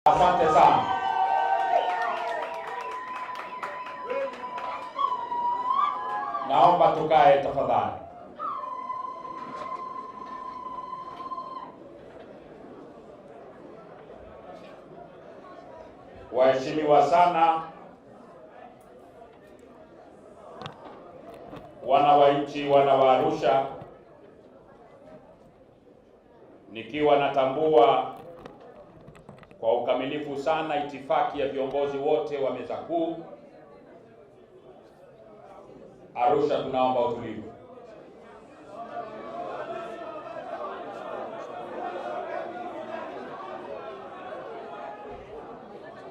Asante sana. Naomba tukae tafadhali. Waheshimiwa sana wana wa nchi, wana wa Arusha, nikiwa natambua kwa ukamilifu sana itifaki ya viongozi wote wa meza kuu, Arusha tunaomba utulivu.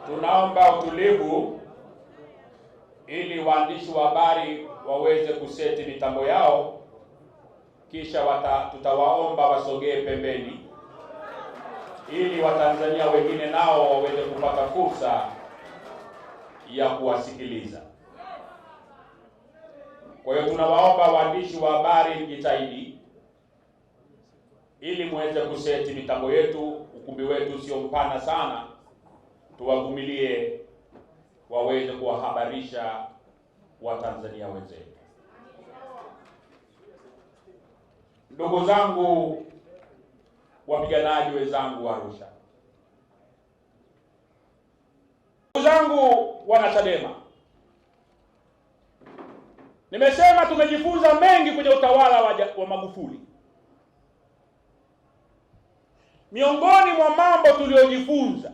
Tunaomba utulivu ili waandishi wa habari waweze kuseti mitambo yao, kisha tutawaomba wasogee pembeni ili Watanzania wengine nao waweze kupata fursa ya kuwasikiliza. Kwa hiyo tunawaomba waandishi wa habari mjitahidi ili muweze kuseti mitambo yetu. Ukumbi wetu sio mpana sana, tuwavumilie waweze kuwahabarisha Watanzania wenzetu. Ndugu zangu, wapiganaji wenzangu wa Arusha, ndugu zangu wana Chadema, nimesema tumejifunza mengi kwenye utawala wa Magufuli. Miongoni mwa mambo tuliyojifunza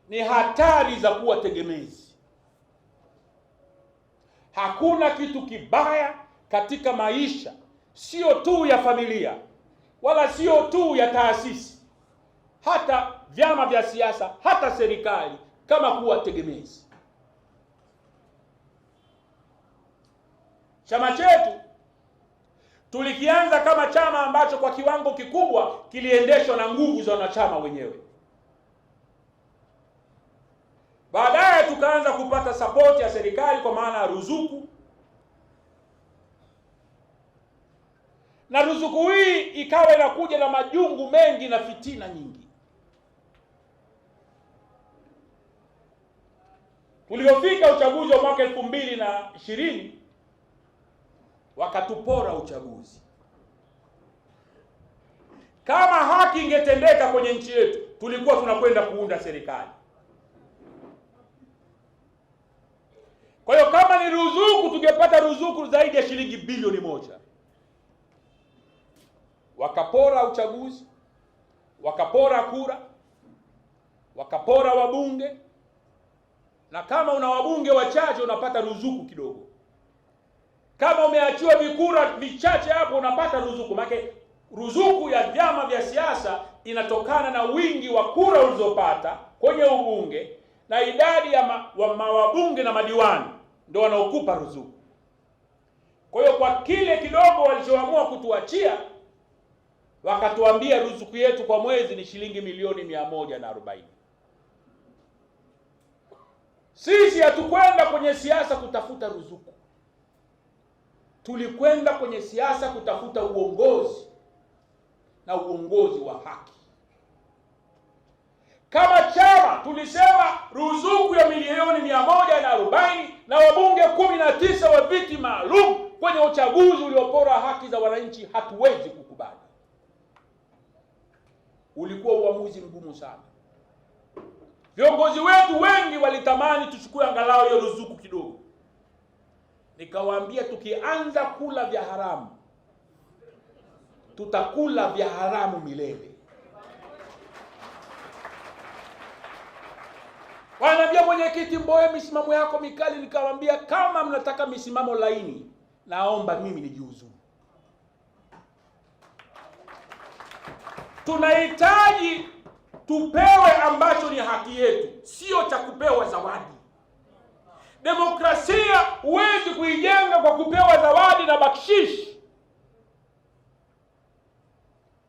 ni hatari za kuwa tegemezi. Hakuna kitu kibaya katika maisha, sio tu ya familia wala sio tu ya taasisi, hata vyama vya siasa, hata serikali, kama kuwa tegemezi. Chama chetu tulikianza kama chama ambacho kwa kiwango kikubwa kiliendeshwa na nguvu za wanachama wenyewe. Baadaye tukaanza kupata support ya serikali kwa maana ya ruzuku, na ruzuku hii ikawa inakuja na majungu mengi na fitina nyingi. Tulipofika uchaguzi wa mwaka 2020 wakatupora uchaguzi. Kama haki ingetendeka kwenye nchi yetu, tulikuwa tunakwenda kuunda serikali. Kwa hiyo kama ni ruzuku, tungepata ruzuku zaidi ya shilingi bilioni 1. Wakapora uchaguzi, wakapora kura, wakapora wabunge, na kama una wabunge wachache unapata ruzuku kidogo. Kama umeachiwa vikura vichache hapo unapata ruzuku. Maana ruzuku ya vyama vya siasa inatokana na wingi wa kura ulizopata kwenye ubunge na idadi ya wabunge na madiwani, ndio wanaokupa ruzuku. Kwa hiyo kwa kile kidogo walichoamua kutuachia, wakatuambia ruzuku yetu kwa mwezi ni shilingi milioni 140. Sisi hatukwenda kwenye siasa kutafuta ruzuku. Tulikwenda kwenye siasa kutafuta uongozi, na uongozi wa haki. Kama chama tulisema ruzuku ya milioni 140 na wabunge 19 wa viti maalum kwenye uchaguzi uliopora haki za wananchi hatuwezi kukubali. Ulikuwa uamuzi mgumu sana. Viongozi wetu wengi walitamani tuchukue angalau hiyo ruzuku kidogo. Nikawaambia tukianza kula vya haramu, tutakula vya haramu milele. Wananiambia, mwenyekiti, Mbowe, misimamo yako mikali. Nikawaambia kama mnataka misimamo laini, naomba mimi nijiuzuru. Tunahitaji tupewe ambacho ni haki yetu, sio cha kupewa zawadi. Demokrasia huwezi kuijenga kwa kupewa zawadi na bakshishi.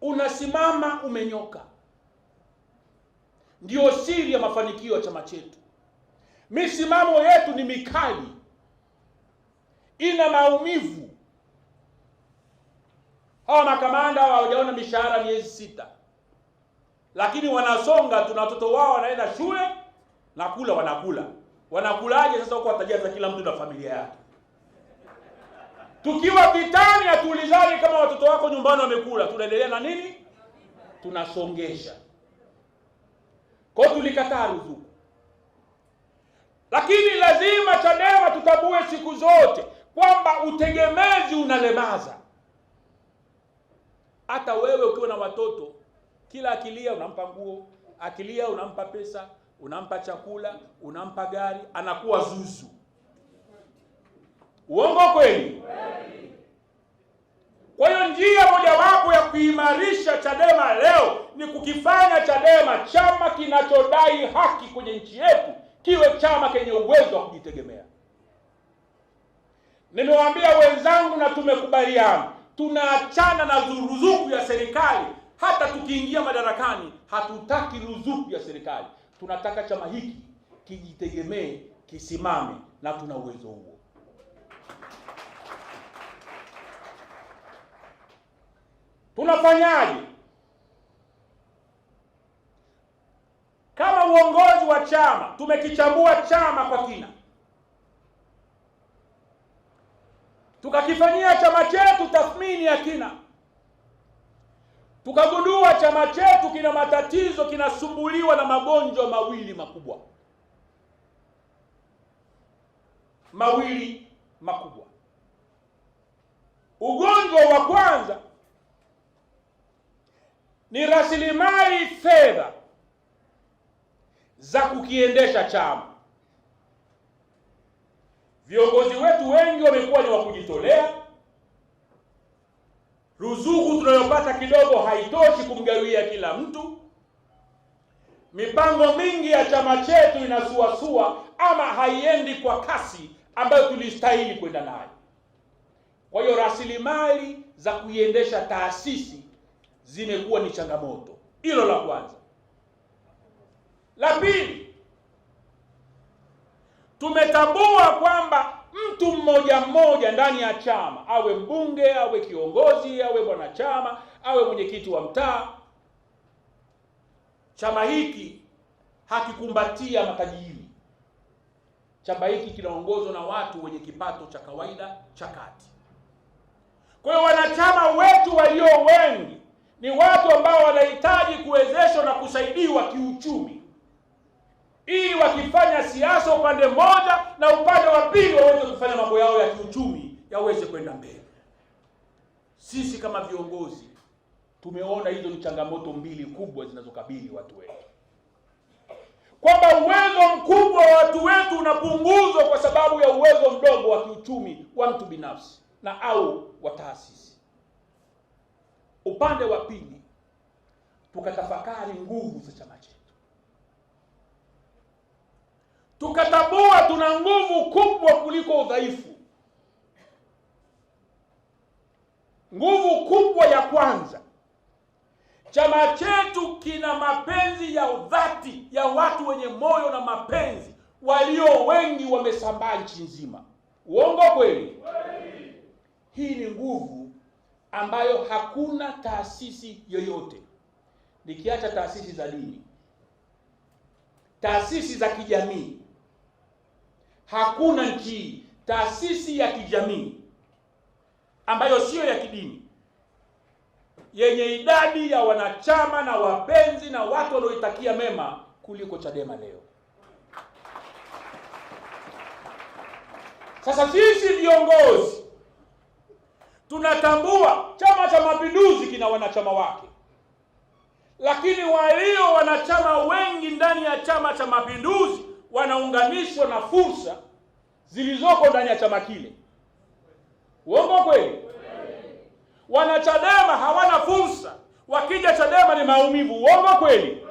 Unasimama umenyoka. Ndio siri ya mafanikio ya chama chetu. Misimamo yetu ni mikali, ina maumivu. Hawa makamanda hawajaona mishahara miezi 6. lakini wanasonga, tuna watoto wao wanaenda shule na kula, wanakulaje sasa huko? Watajaza kila mtu na familia yake. Tukiwa vitani hatuulizani kama watoto wako nyumbani wamekula, tunaendelea na nini? Tunasongesha. Kwa tulikataa ruzuku. Lakini lazima Chadema tutambue siku zote kwamba utegemezi unalemaza. Hata wewe ukiwa na watoto, kila akilia unampa nguo, akilia unampa pesa, unampa chakula, unampa gari, anakuwa zuzu. Uongo kweli? Kwa hiyo njia mojawapo ya kuimarisha Chadema leo ni kukifanya Chadema chama kinachodai haki kwenye nchi yetu kiwe chama kenye uwezo wa kujitegemea. Nimewaambia wenzangu na tumekubaliana, tunaachana na ruzuku ya serikali. Hata tukiingia madarakani hatutaki ruzuku ya serikali. Tunataka chama hiki kijitegemee, kisimame, na tuna uwezo huo. Tunafanyaje? Kama uongozi wa chama tumekichambua chama kwa kina, tukakifanyia chama chetu tathmini ya kina, tukagundua chama chetu kina matatizo, kinasumbuliwa na magonjwa mawili makubwa. Ugonjwa wa kwanza ni rasilimali fedha za kukiendesha chama. Viongozi wetu wengi wamekuwa ni wa kujitolea. Ruzuku tunayopata kidogo haitoshi kumgawia kila mtu. Mipango mingi ya chama chetu inasuasua ama haiendi kwa kasi ambayo tulistahili kwenda nayo. Kwa hiyo rasilimali za kuiendesha taasisi zimekuwa ni changamoto. Hilo la kwanza. La pili, tumetambua kwamba mtu mmoja mmoja ndani ya chama, awe mbunge, awe kiongozi, awe mwanachama, awe mwenyekiti wa mtaa, chama hiki hakikumbatia matajiri. Chama hiki kinaongozwa na watu wenye kipato cha kawaida cha kati. Kwa hiyo wanachama wetu walio wengi ni watu ambao wanahitaji kuwezeshwa na kusaidiwa kiuchumi, ili wakifanya siasa upande mmoja na upande wa pili waweze kufanya mambo yao ya kiuchumi yaweze kwenda mbele. Sisi kama viongozi tumeona hizo ni changamoto mbili kubwa zinazokabili watu wetu, kwamba uwezo mkubwa wa watu wetu unapunguzwa kwa sababu ya uwezo mdogo wa kiuchumi wa mtu binafsi na au wa taasisi. Upande wa pili, tukatafakari nguvu za chama chetu. Tukatambua tuna nguvu kubwa kuliko udhaifu. Nguvu kubwa ya kwanza, chama chetu kina mapenzi ya dhati ya watu wenye moyo na mapenzi walio wengi wamesambaa nchi nzima. Uongo kweli? Hii ni nguvu ambayo hakuna taasisi yoyote, nikiacha taasisi za dini, taasisi za kijamii, hakuna nchi taasisi ya kijamii ambayo sio ya kidini yenye idadi ya wanachama na wapenzi na watu wanaoitakia mema kuliko Chadema leo. Sasa sisi viongozi tunatambua Chama cha Mapinduzi kina wanachama wake, lakini walio wanachama wengi ndani ya Chama cha Mapinduzi wanaunganishwa na fursa zilizoko ndani ya chama kile. Uongo kweli? Wanachadema hawana fursa, wakija Chadema ni maumivu. Uongo kweli?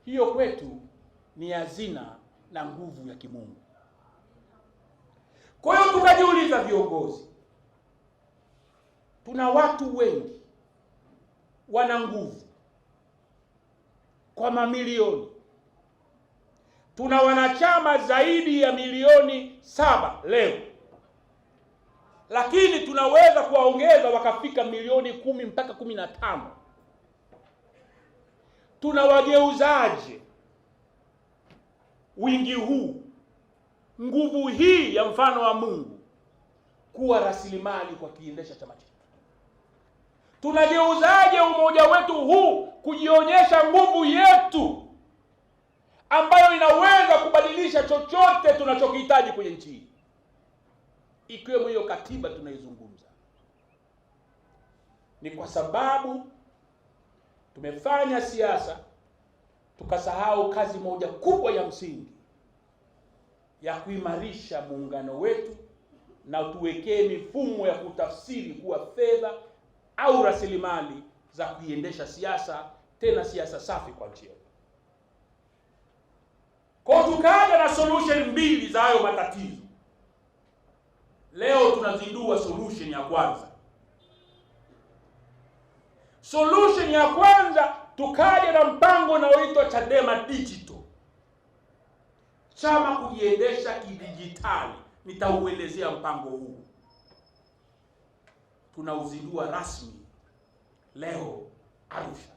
Hiyo kwetu ni hazina na nguvu ya kimungu. Kwa hiyo tukajiuliza viongozi, tuna watu wengi wana nguvu kwa mamilioni. Tuna wanachama zaidi ya milioni 7 leo, lakini tunaweza kuwaongeza wakafika milioni 10 mpaka 15. tunawageuzaje wingi huu, nguvu hii ya mfano wa Mungu kuwa rasilimali kwa kiendesha chama chetu? Tunageuzaje umoja wetu huu kujionyesha nguvu yetu ambayo inaweza kubadilisha chochote tunachokihitaji kwenye nchi hii, ikiwemo hiyo katiba tunaizungumza? Ni kwa sababu tumefanya siasa tukasahau kazi moja kubwa ya msingi ya kuimarisha muungano wetu na tuwekee mifumo ya kutafsiri kuwa fedha au rasilimali za kuiendesha siasa, tena siasa safi kwa nchi yetu. Kwa tukaja na solution mbili za hayo matatizo. Leo tunazindua solution ya kwanza. Solution ya kwanza, tukaja na mpango unaoitwa Chadema Digital, chama kujiendesha kidijitali. Nitauelezea mpango huu, tunauzindua rasmi leo Arusha.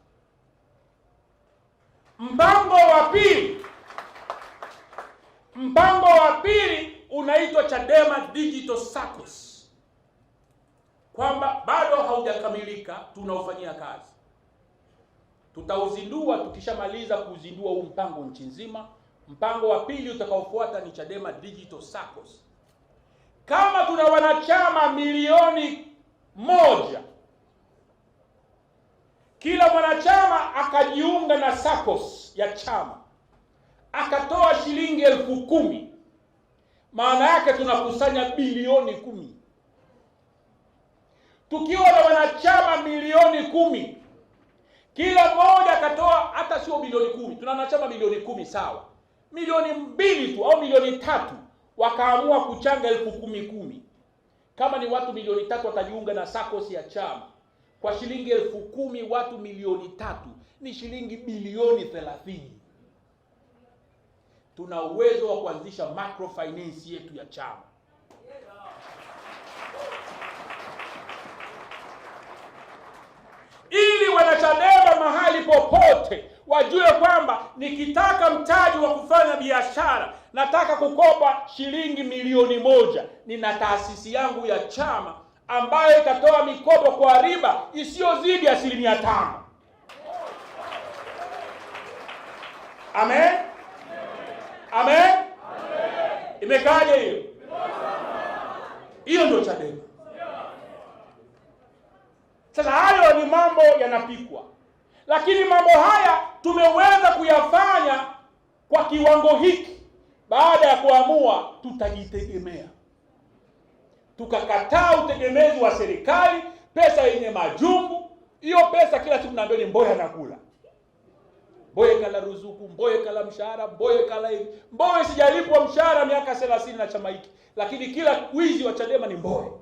Mpango wa pili unaitwa Chadema Digital SACCOS, kwamba bado haujakamilika, tunaufanyia kazi. Tutauzindua tukishamaliza kuzindua huu mpango nchi nzima. Mpango wa pili utakaofuata ni Chadema Digital SACCOS. Kama tuna wanachama milioni 1, kila mwanachama akajiunga na SACCOS ya chama akatoa shilingi 10,000, maana yake tunakusanya bilioni 10. Tukiwa na wanachama milioni 10, kila mmoja akatoa, hata sio bilioni 10, tuna wanachama milioni 10, sawa, milioni 2 tu au milioni 3 wakaamua kuchanga 10,000. Kama ni watu milioni 3 watajiunga na SACCOS ya chama kwa shilingi 10,000, watu milioni 3 ni shilingi bilioni 30. Tuna uwezo wa kuanzisha microfinance yetu ya chama. Ili wanachadema mahali popote wajue kwamba nikitaka mtaji wa kufanya biashara, nataka kukopa shilingi milioni 1, nina taasisi yangu ya chama ambayo itatoa mikopo kwa riba isiyozidi 5%. Amen? Amen? Imekaje hiyo? Hiyo ndio Chadema. Sasa hayo ni mambo yanapikwa, lakini mambo haya tumeweza kuyafanya kwa kiwango hiki baada ya kuamua tutajitegemea. Tukakataa utegemezi wa serikali, pesa yenye majungu. Hiyo pesa kila siku naambia ni Mbowe anakula. Mbowe kala ruzuku, Mbowe kala mshahara, Mbowe kala hivi. Mbowe sijalipwa mshahara miaka 30 na chama hiki, lakini kila wizi wa Chadema ni Mbowe.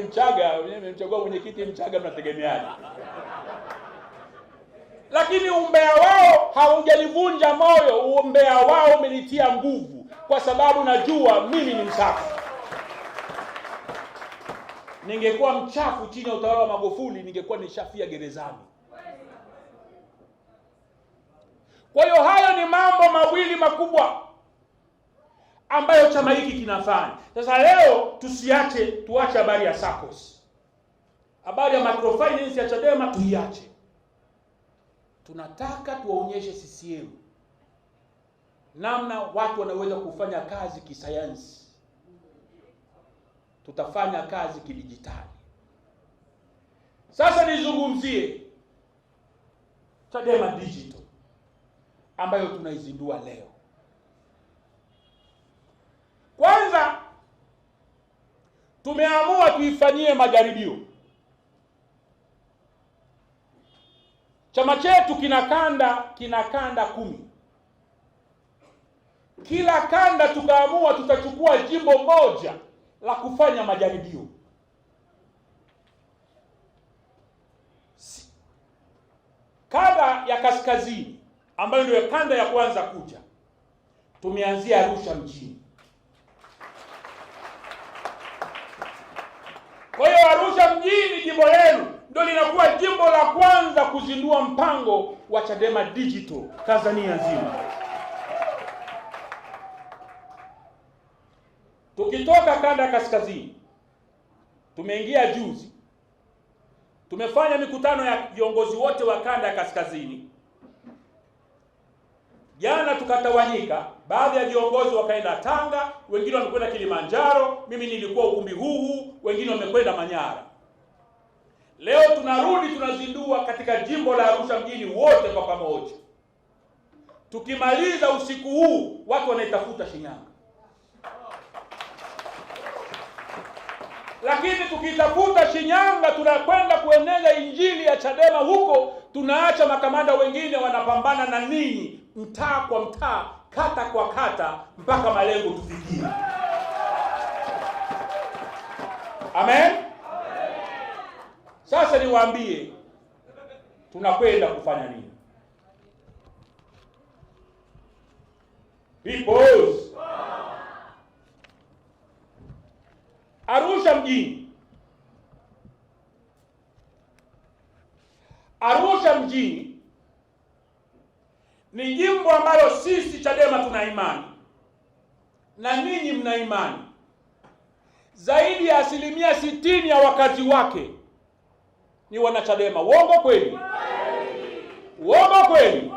Mchaga, mchagua mwenyekiti Mchaga, mnategemeana. Lakini umbea wao haujanivunja moyo, umbea wao umenitia nguvu, kwa sababu najua mimi ni msafi. Ningekuwa mchafu chini ya utawala wa Magufuli, ningekuwa nishafia gerezani. Kwa hiyo hayo ni mambo mawili makubwa ambayo chama hiki kinafanya. Sasa leo tuache habari ya SACCOS. Habari ya microfinance ya Chadema tuiache. Tunataka tuwaonyeshe CCM namna watu wanaweza kufanya kazi kisayansi. Tutafanya kazi kidijitali. Sasa nizungumzie Chadema Digital ambayo tunaizindua leo. Kwanza tumeamua tuifanyie majaribio. Chama chetu kina kanda 10. Kila kanda tukaamua tutachukua jimbo moja la kufanya majaribio. Kanda ya kaskazini ambayo ndio kanda ya kwanza kuja, tumeanzia Arusha mjini. Kwa hiyo Arusha mjini, jimbo lenu ndio linakuwa jimbo la kwanza kuzindua mpango wa Chadema Digital Tanzania nzima. Tukitoka kanda ya kaskazini, tumeingia juzi, tumefanya mikutano ya viongozi wote wa kanda ya kaskazini. Jana tukatawanyika, baadhi ya viongozi wakaenda Tanga, wengine wamekwenda Kilimanjaro, mimi nilikuwa ukumbi huu, wengine wamekwenda Manyara. Leo tunarudi tunazindua katika jimbo la Arusha mjini wote kwa pamoja. Tukimaliza usiku huu, watu wanaitafuta Shinyanga. Lakini tukitafuta Shinyanga, tunakwenda kueneza injili ya Chadema huko, tunaacha makamanda wengine wanapambana na ninyi mtaa kwa mtaa, kata kwa kata, mpaka malengo tufikie. Amen. Sasa niwaambie tunakwenda kufanya nini? Peoples. Arusha mjini. Arusha mjini ni jimbo ambalo sisi Chadema tuna imani na ninyi mna imani. Zaidi ya 60% ya wakazi wake ni wanachadema. Uongo kweli? Uongo kweli?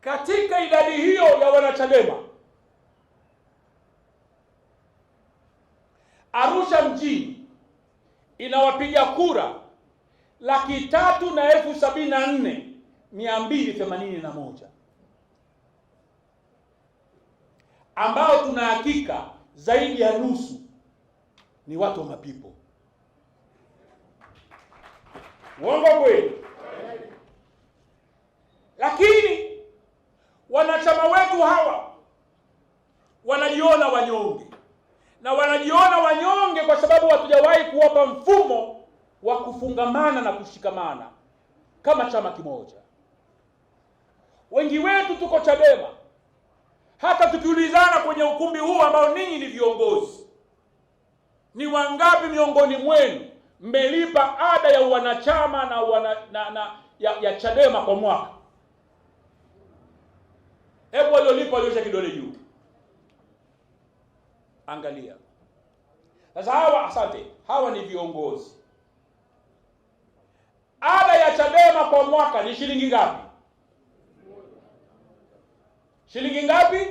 Katika idadi hiyo ya wanachadema, Arusha mjini inawapiga kura 374,281 ambao tuna hakika zaidi ya nusu ni watu wa mapipo. Uongo kweli? Lakini wanachama wetu hawa wanajiona wanyonge, na wanajiona wanyonge kwa sababu hatujawahi kuwapa mfumo wa kufungamana na kushikamana kama chama kimoja. Wengi wetu tuko Chadema, hata tukiulizana kwenye ukumbi huu ambao ninyi ni viongozi, ni wangapi miongoni mwenu mmelipa ada ya wanachama ya Chadema kwa mwaka? Hebu waliolipa waliosha kidole juu. Angalia. Sasa hawa ni viongozi. Ada ya Chadema kwa mwaka ni shilingi ngapi? Shilingi ngapi?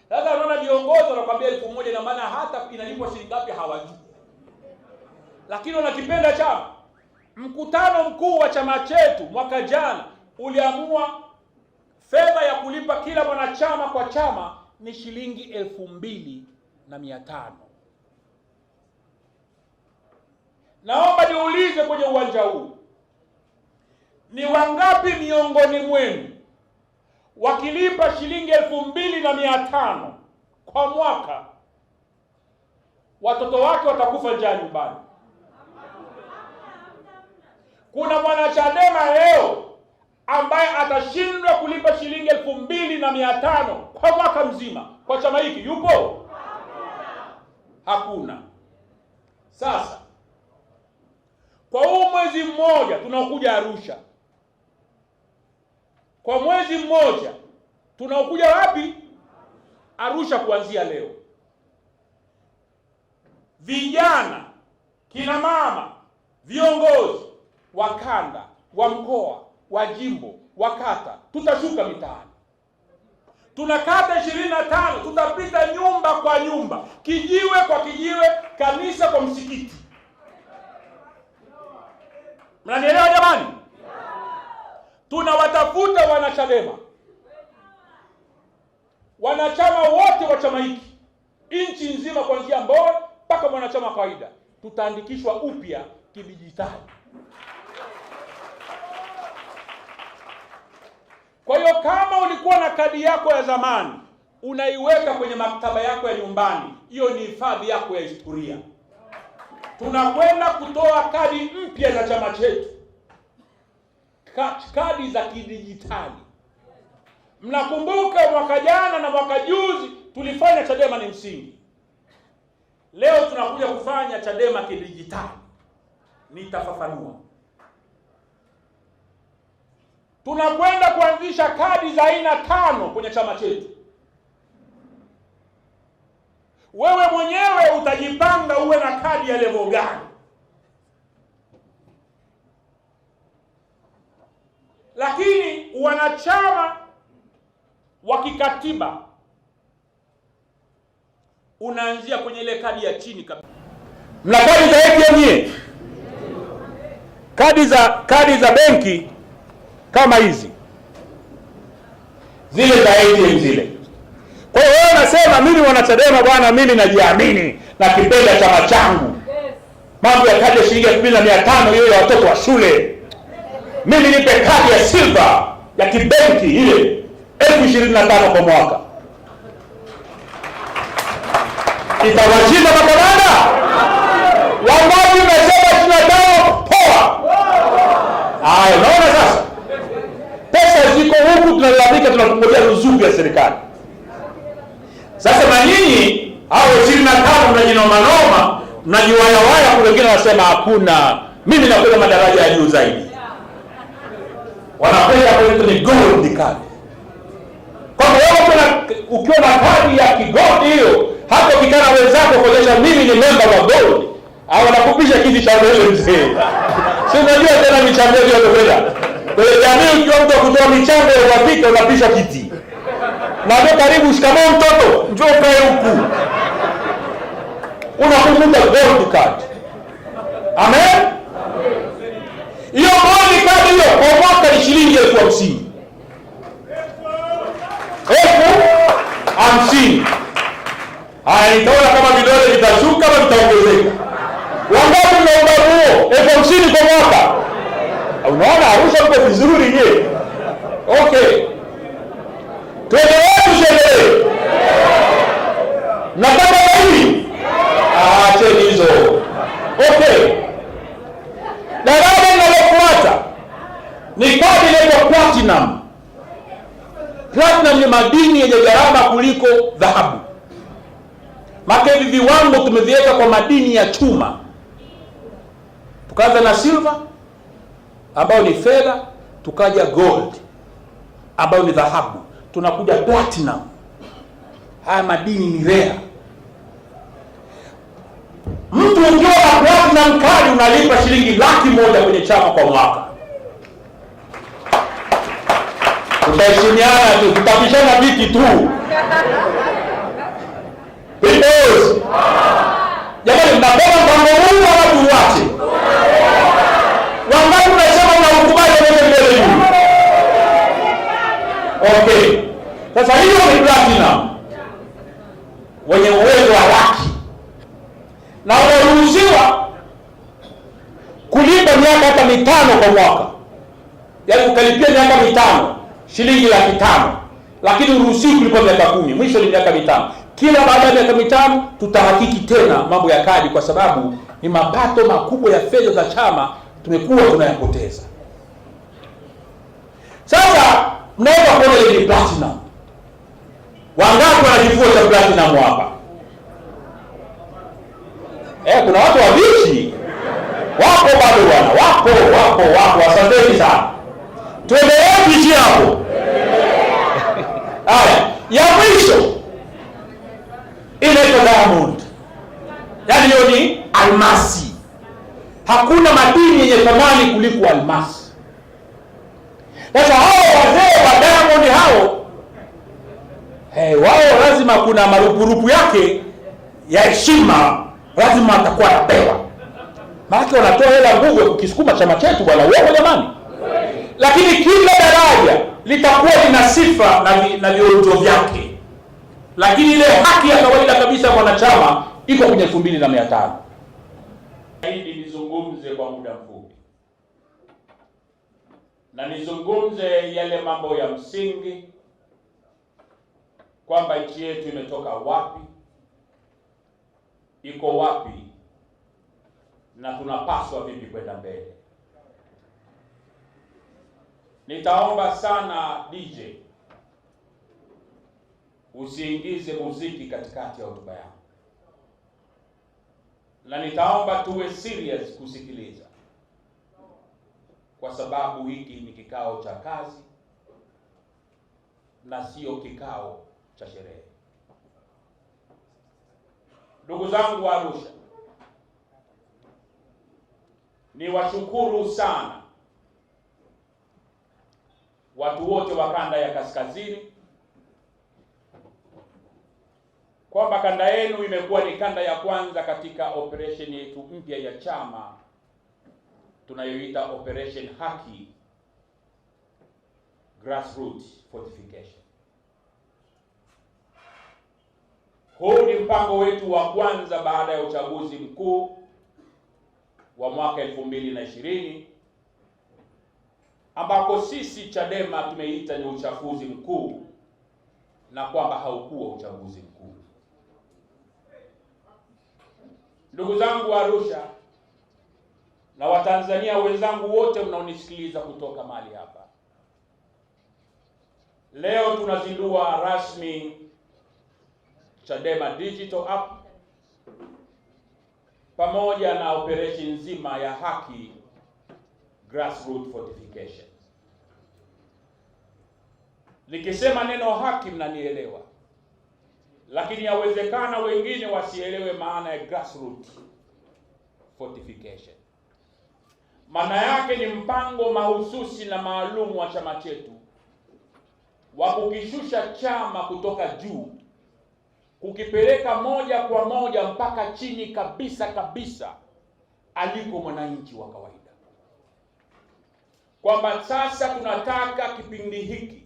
Sasa unaona viongozi wanakuambia 1,000 na maana hata inalipwa shilingi ngapi hawajui. Lakini wanakipenda chama. Mkutano mkuu wa chama chetu mwaka jana uliamua fedha ya kulipa kila mwanachama kwa chama ni shilingi 2,500. Naomba niulize kwenye uwanja huu, ni wangapi miongoni mwenu wakilipa shilingi 2,500 kwa mwaka watoto wake watakufa njaa nyumbani? Kuna mwanachadema leo ambaye atashindwa kulipa shilingi 2,500 kwa mwaka mzima kwa chama hiki? Yupo? Hakuna. Sasa kwa huu mwezi mmoja tunaokuja Arusha, kwa mwezi mmoja tunaokuja wapi? Arusha. Kuanzia leo, vijana, kina mama, viongozi wa kanda, wa mkoa, wa jimbo, wa kata, tutashuka mitaani. Tuna kata 25, tutapita nyumba kwa nyumba, kijiwe kwa kijiwe, kanisa kwa msikiti. Mnanielewa jamani? Tunawatafuta wanachadema, wanachama wote wa chama hiki nchi nzima, kuanzia Mbowe mpaka mwanachama kawaida, tutaandikishwa upya kidijitali. Kwa hiyo kama ulikuwa na kadi yako ya zamani unaiweka kwenye maktaba yako ya nyumbani, hiyo ni hifadhi yako ya historia. Tunakwenda kutoa kadi mpya za chama chetu, kadi za kidijitali. Mnakumbuka mwaka jana na mwaka juzi tulifanya Chadema ni msingi. Leo tunakuja kufanya Chadema kidijitali. Nitafafanua. Tunakwenda kuanzisha kadi za aina 5 kwenye chama chetu. Wewe mwenyewe utajipanga uwe na kadi ya level gani. Lakini wanachama wa kikatiba unaanzia kwenye ile kadi ya chini kabisa. Mna kadi za ATM nyie? Kadi za benki kama hizi. Zile za ATM zile. Kwa hiyo wewe unasema mimi mwanachadema bwana, mimi najiamini na kipenda chama changu. Mambo ya kadi ya shilingi 2500 hiyo ya watoto wa shule. Mimi nipe kadi ya silver ya kibenki ile 25,000 kwa mwaka. Itawashinda makamanda? Wangapi umesema 25? Poa. Haya, unaona sasa? Pesa ziko huku, tunalalamika tunakungojea ruzuku ya serikali. Sasa na nyinyi hao 25 mnajinoma noma, mnajiwaya kwa wengine wanasema hakuna. Mimi nakwenda madaraja ya juu zaidi. Wanapenda kwa ni gold card. Kwa hiyo ukiwa na kadi ya kigold hiyo, hata ukikana wenzako kuonyesha mimi ni member wa gold, au wanakupisha kiti cha mbele mzee. Si unajua tena michango hiyo ndio. Kwa jamii ukiwa mtu kutoa michango ya wapika unapisha kiti. Na ndio karibu shikamoo mtoto, njoo kae huku. Unakumbuka gold card. Amen. Hiyo gold card hiyo kwa mwaka ni shilingi 50,000. 50,000. Haya, nitaona kama vidole vitashuka ama vitaongezeka. Wangapi mnaomba huo 50,000 kwa mwaka? Unaona Arusha mko vizuri je? Okay. Tuendelee. Nataka hivi. Acheni hizo. Okay. Daraja linalofuata ni kadi inaitwa platinum. Platinum ni madini yenye gharama kuliko dhahabu. Maka hivi viwango tumeviweka kwa madini ya chuma. Tukaanza na silver ambayo ni fedha, tukaja gold ambayo ni dhahabu, tunakuja platinum. Haya madini ni rare. Mtu ukiwa na platinum kadi unalipa shilingi 100,000 kwenye chama kwa mwaka. Tutaheshimiana tu, tutapishana viti tu. Peoples. Jamani, mnapenda mpango huu wala tuuache? Wangapi unasema unakubali wote mbele juu? Okay. Sasa hiyo ni platinum. Wenye uwezo wa laki. Na unaruhusiwa kulipa miaka hata 5 kwa mwaka. Yaani ukalipia miaka 5, shilingi 500,000. Lakini uruhusiwi kulipa miaka 10, mwisho ni miaka 5. Kila baada ya miaka 5 tutahakiki tena mambo ya kadi, kwa sababu ni mapato makubwa ya fedha za chama tumekuwa tunayapoteza. Sasa mnaweza kuona ile platinum. Wangapi wana kifua cha platinum hapa? Kuna watu wabichi. Wapo bado bwana. Wapo. Asanteni sana. Tuendelee bichi hapo. Haya, ya mwisho inaitwa diamond. Yaani hiyo ni almasi. Hakuna madini yenye thamani kuliko almasi. Sasa hao wazee wa diamond hao, wao lazima kuna marupurupu yake ya heshima, lazima atakuwa anapewa. Maana wanatoa hela nguvu ukisukuma chama chetu bwana, wewe jamani. Lakini kila daraja litakuwa lina sifa na vionjo vyake. Lakini ile haki ya kawaida kabisa kwa wanachama iko kwenye 2,500. Hili nizungumze kwa muda mfupi. Na nizungumze yale mambo ya msingi, kwamba nchi yetu imetoka wapi, iko wapi, na tunapaswa vipi kwenda mbele. Nitaomba sana DJ usiingize muziki katikati ya hotuba yangu, na nitaomba tuwe serious kusikiliza, kwa sababu hiki ni kikao cha kazi na sio kikao cha sherehe. Ndugu zangu wa Arusha, niwashukuru sana watu wote wa kanda ya kaskazini kwamba kanda yenu imekuwa ni kanda ya kwanza katika operation yetu mpya ya chama tunayoita Operation Haki Grassroots Fortification. Huu ni mpango wetu wa kwanza baada ya uchaguzi mkuu wa mwaka 2020 ambako sisi Chadema tumeita ni uchafuzi mkuu, na kwamba haukuwa uchaguzi mkuu. Ndugu zangu wa Arusha na Watanzania wenzangu wote mnaonisikiliza kutoka mahali hapa, leo tunazindua rasmi Chadema Digital App pamoja na operation nzima ya Haki Grassroots Fortification. Nikisema neno haki mnanielewa, lakini yawezekana wengine wasielewe maana ya Grassroots Fortification. Maana yake ni mpango mahususi na maalum wa chama chetu wa kukishusha chama kutoka juu, kukipeleka moja kwa moja mpaka chini kabisa aliko mwananchi wa kawaida. Kwamba sasa tunataka kipindi hiki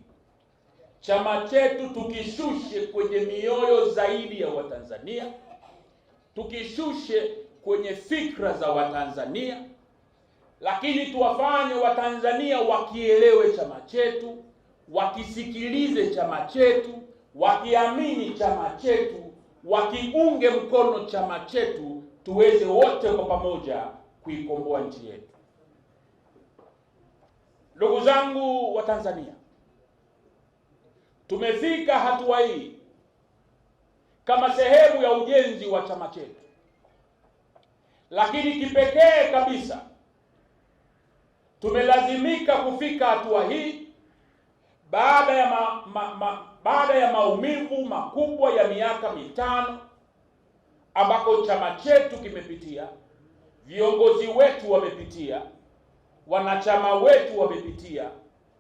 chama chetu tukishushe kwenye mioyo zaidi ya Watanzania, tukishushe kwenye fikra za Watanzania, lakini tuwafanye Watanzania wakielewe chama chetu, wakisikilize chama chetu, wakiamini chama chetu, wakiunge mkono chama chetu, tuweze wote kwa pamoja kuikomboa nchi yetu. Ndugu zangu wa Tanzania, tumefika hatua hii kama sehemu ya ujenzi wa chama chetu, lakini kipekee kabisa tumelazimika kufika hatua hii baada ya maumivu makubwa ya miaka 5 ambako chama chetu kimepitia, viongozi wetu wamepitia, wanachama wetu wamepitia,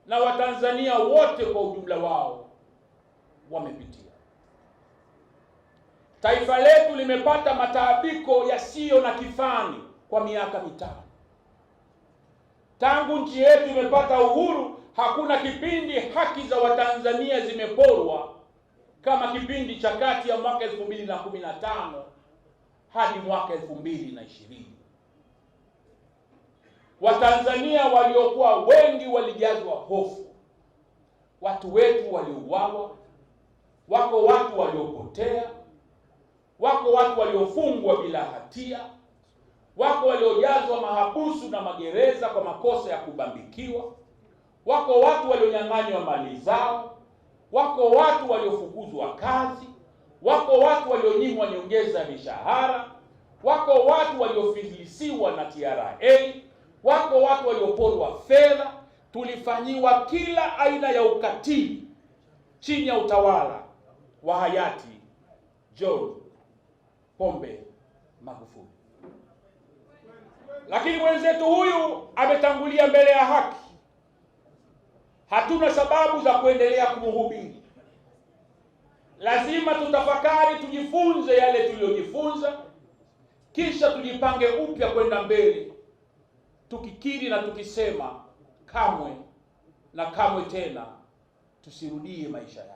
na Watanzania wote kwa ujumla wao wamepitia. Taifa letu limepata mataabiko yasiyo na kifani kwa miaka 5. Tangu nchi yetu imepata uhuru, hakuna kipindi haki za Watanzania zimeporwa kama kipindi cha kati ya mwaka 2015 hadi mwaka 2020. Watanzania waliokuwa wengi walijazwa hofu. Watu wetu waliuawa, wako watu waliopotea, wako watu waliofungwa bila hatia, wako waliojazwa mahabusu na magereza kwa makosa ya kubambikiwa, wako watu walionyang'anywa mali zao, wako watu waliofukuzwa kazi, wako watu walionyimwa nyongeza ya mishahara, wako watu waliofilisiwa na TRA, wako watu walioporwa fedha. Tulifanyiwa kila aina ya ukatili chini ya utawala wa hayati John Pombe Magufuli. Lakini mwenzetu huyu ametangulia mbele ya haki. Hatuna sababu za kuendelea kumhubiri. Lazima tutafakari, tujifunze yale tuliyojifunza, kisha tujipange upya kwenda mbele, tukikiri na tukisema kamwe na kamwe tena tusirudie maisha yao.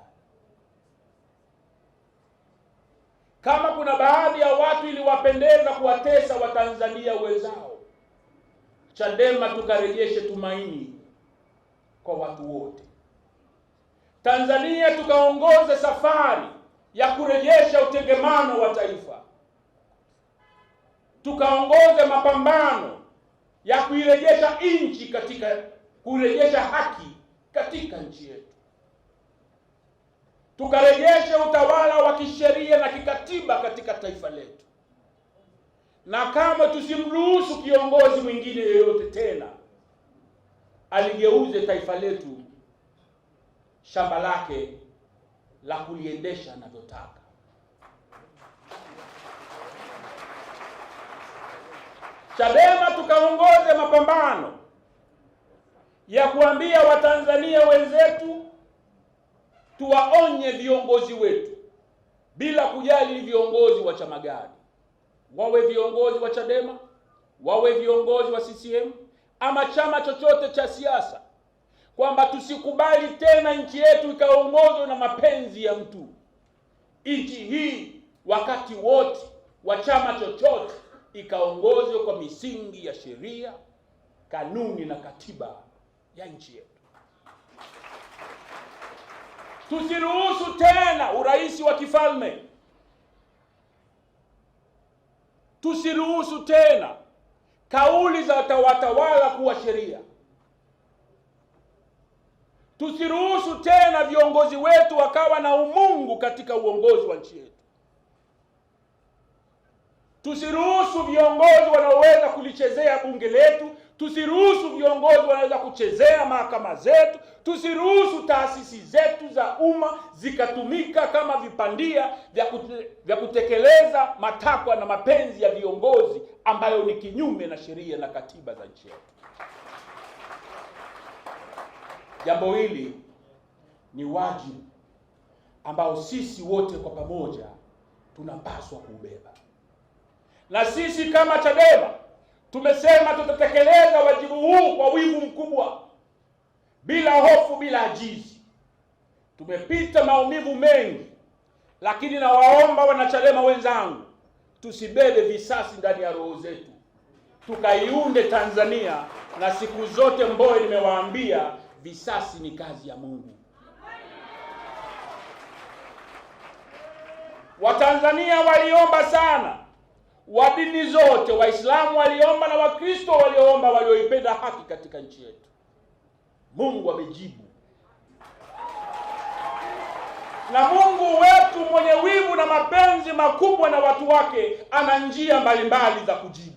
Kama kuna baadhi ya watu iliwapendeza kuwatesa Watanzania wenzao, Chadema tukarejeshe tumaini kwa watu wote. Tanzania tukaongoze safari ya kurejesha utengemano wa taifa. Tukaongoze mapambano ya kuirejesha nchi kurejesha haki katika nchi yetu. tukarejeshe utawala wa kisheria na kikatiba katika taifa letu, na kama tusimruhusu kiongozi mwingine yeyote tena aligeuze taifa letu shamba lake la kuliendesha anavyotaka. Chadema tukaongoze mapambano ya kuambia Watanzania wenzetu, tuwaonye viongozi wetu bila kujali viongozi wa chama gani, wawe viongozi wa Chadema, wawe viongozi wa CCM ama chama chochote cha siasa, kwamba tusikubali tena nchi yetu ikaongozwe na mapenzi ya mtu. Nchi hii wakati wote wa chama chochote ikaongozwe kwa misingi ya sheria, kanuni na katiba ya nchi yetu. Tusiruhusu tena urais wa kifalme. Tusiruhusu tena kauli za watawala kuwa sheria. Tusiruhusu tena viongozi wetu wakawa na umungu katika uongozi wa nchi yetu. Tusiruhusu viongozi wanaoweza kulichezea bunge letu. Tusiruhusu viongozi wanaweza kuchezea mahakama zetu. Tusiruhusu taasisi zetu za umma zikatumika kama vipandia vya kutekeleza matakwa na mapenzi ya viongozi ambayo ni kinyume na sheria na katiba za nchi yetu. Jambo hili ni wajibu ambao sisi wote kwa pamoja tunapaswa kuubeba. Na sisi kama Chadema tumesema tutatekeleza wajibu huu kwa wivu mkubwa, bila hofu, bila ajizi. Tumepita maumivu mengi, lakini nawaomba wanachadema wenzangu, tusibebe visasi ndani ya roho zetu. Tukaiunde Tanzania, na siku zote Mbowe nimewaambia visasi ni kazi ya Mungu. Watanzania waliomba sana, wa dini zote, Waislamu waliomba na Wakristo waliomba, walioipenda haki katika nchi yetu. Mungu amejibu. Na Mungu wetu mwenye wivu na mapenzi makubwa na watu wake ana njia mbalimbali za kujibu.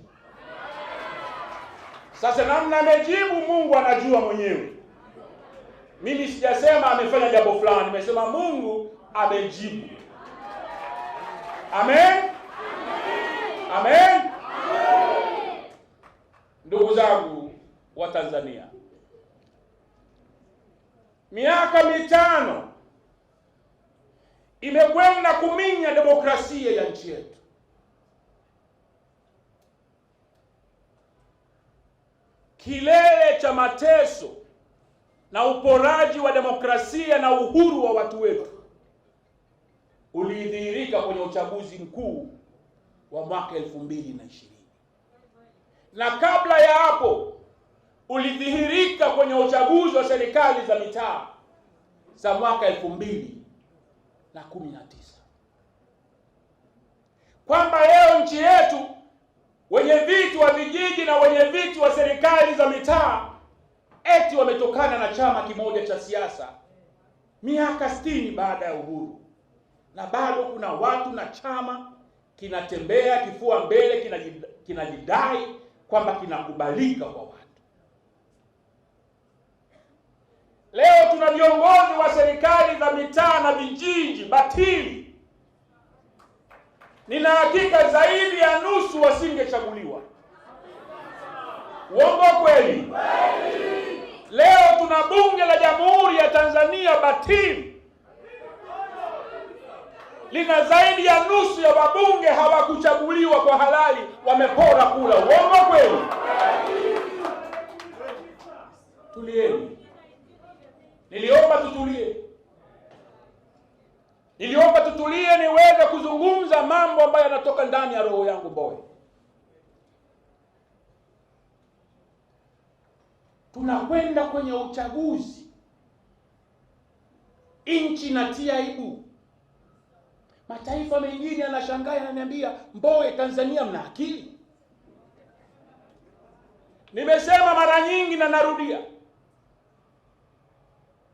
Sasa namna amejibu Mungu anajua mwenyewe. Mimi sijasema amefanya jambo fulani, nimesema Mungu amejibu. Amen. Amen. Ndugu zangu wa Tanzania, miaka 5 imekwenda kuminya demokrasia ya nchi yetu. Kilele cha mateso na uporaji wa demokrasia na uhuru wa watu wetu ulidhihirika kwenye uchaguzi mkuu wa mwaka 2020. Na kabla ya hapo ulidhihirika kwenye uchaguzi wa serikali za mitaa za mwaka 2019. Kwamba leo nchi yetu wenye viti wa vijiji na wenye viti wa serikali za mitaa eti wametokana na chama kimoja cha siasa miaka 60 baada ya uhuru, na bado kuna watu na chama kinatembea kifua mbele, kinajidai kwamba kinakubalika kwa watu. Leo tuna viongozi wa serikali za mitaa na vijiji batili. Nina hakika zaidi ya nusu wasingechaguliwa. Uongo kweli? Leo tuna bunge la Jamhuri ya Tanzania batili. Lina zaidi ya nusu ya wabunge hawakuchaguliwa kwa halali, wamepora kula. Uongo kweli? Tulieni. Niliomba tutulie. Niliomba tutulie niweze kuzungumza mambo ambayo yanatoka ndani ya roho yangu Mbowe. Tunakwenda kwenye uchaguzi. Nchi inatia aibu. Mataifa mengine yanashangaa, yananiambia, Mbowe, Tanzania mna akili? Nimesema mara nyingi na narudia,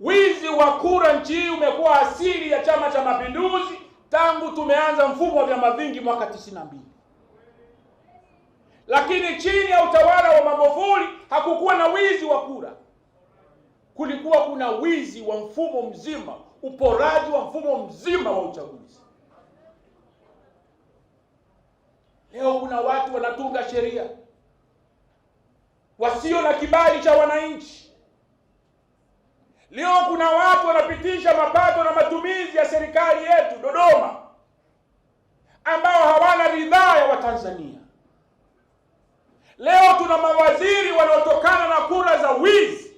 wizi wa kura nchi hii umekuwa asili ya Chama cha Mapinduzi tangu tumeanza mfumo wa vyama vingi mwaka 92. Lakini chini ya utawala wa Magufuli hakukuwa na wizi wa kura. Kulikuwa kuna wizi wa mfumo mzima, uporaji wa mfumo mzima wa uchaguzi. Leo kuna watu wanatunga sheria wasio na kibali cha wananchi. Leo kuna watu wanapitisha mapato na matumizi ya serikali yetu Dodoma ambao hawana ridhaa ya Watanzania. Leo tuna mawaziri wanaotokana na kura za wizi.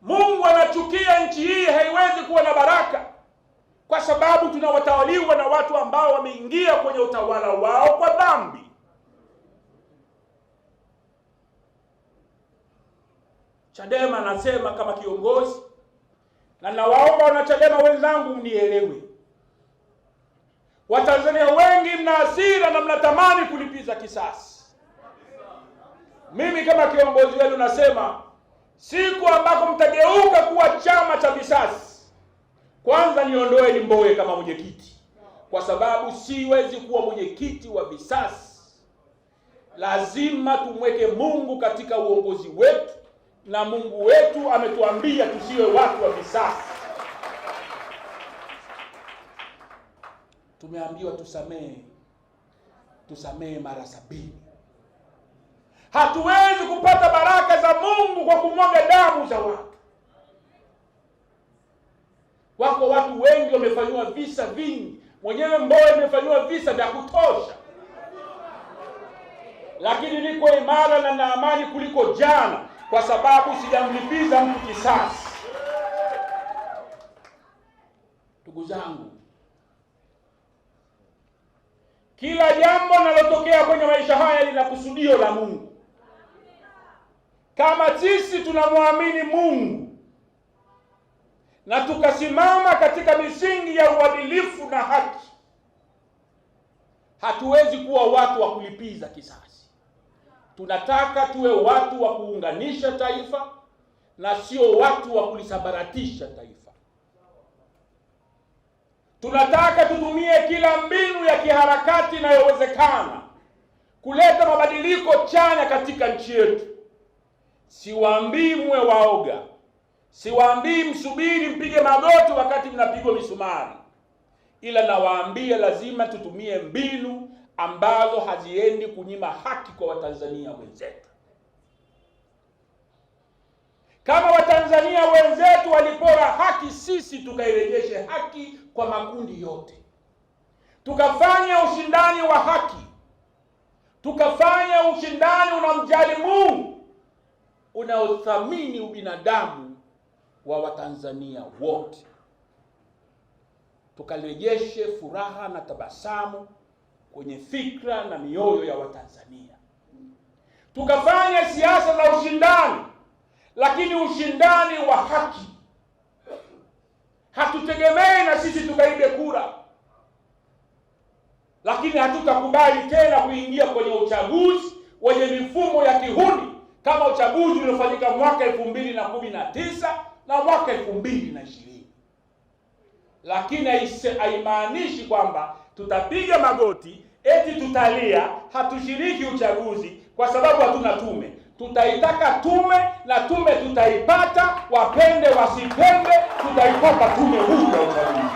Mungu anachukia nchi hii, haiwezi kuwa na baraka kwa sababu tunawatawaliwa na watu ambao wameingia kwenye utawala wao kwa dhambi. Chadema nasema kama kiongozi, na nawaomba wanachadema wenzangu mnielewe. Watanzania wengi mna hasira na mnatamani kulipiza kisasi. Mimi kama kiongozi wenu nasema siku ambako mtageuka kuwa chama cha visasi, kwanza niondoe Mbowe kama mwenyekiti, kwa sababu siwezi kuwa mwenyekiti wa visasi. Lazima tumweke Mungu katika uongozi wetu, na Mungu wetu ametuambia tusiwe watu wa visasi. Tumeambiwa tusamehe mara 70. Hatuwezi kupata baraka za Mungu kwa kumwaga damu za watu. Wako watu wengi wamefanywa visa vingi. Mwenyewe Mbowe amefanywa visa vya kutosha. Lakini niko imara na na amani kuliko jana kwa sababu sijamlipiza mtu kisasi. Ndugu zangu, kila jambo linalotokea kwenye maisha haya lina kusudio la Mungu. Kama sisi tunamwamini Mungu na tukasimama katika misingi ya uadilifu na haki, hatuwezi kuwa watu wa kulipiza kisasi. Tunataka tuwe watu wa kuunganisha taifa na sio watu wa kulisambaratisha taifa. Tunataka tutumie kila mbinu ya kiharakati inayowezekana kuleta mabadiliko chanya katika nchi yetu. Siwaambii mwe waoga. Siwaambii msubiri mpige magoti wakati mnapigwa misumari. Ila nawaambia lazima tutumie mbinu ambazo haziendi kunyima haki kwa Watanzania wenzetu. Kama Watanzania wenzetu walipora haki, sisi tukairejeshe haki kwa makundi yote. Tukafanya ushindani wa haki. Tukafanya ushindani unamjali Mungu, unaothamini ubinadamu wa Watanzania wote. Tukarejeshe furaha na tabasamu kwenye fikra na mioyo ya Watanzania. Tukafanya siasa za ushindani, lakini ushindani wa haki. Hatutegemei na sisi tukaibe kura, lakini hatutakubali tena kuingia kwenye uchaguzi wenye mifumo ya kihuni kama uchaguzi uliofanyika mwaka 2019 na mwaka 2020. Lakini haimaanishi kwamba tutapiga magoti eti tutalia hatushiriki uchaguzi kwa sababu hatuna tume. Tutaitaka tume na tume tutaipata, wapende wasipende, tutaipata tume huru ya uchaguzi.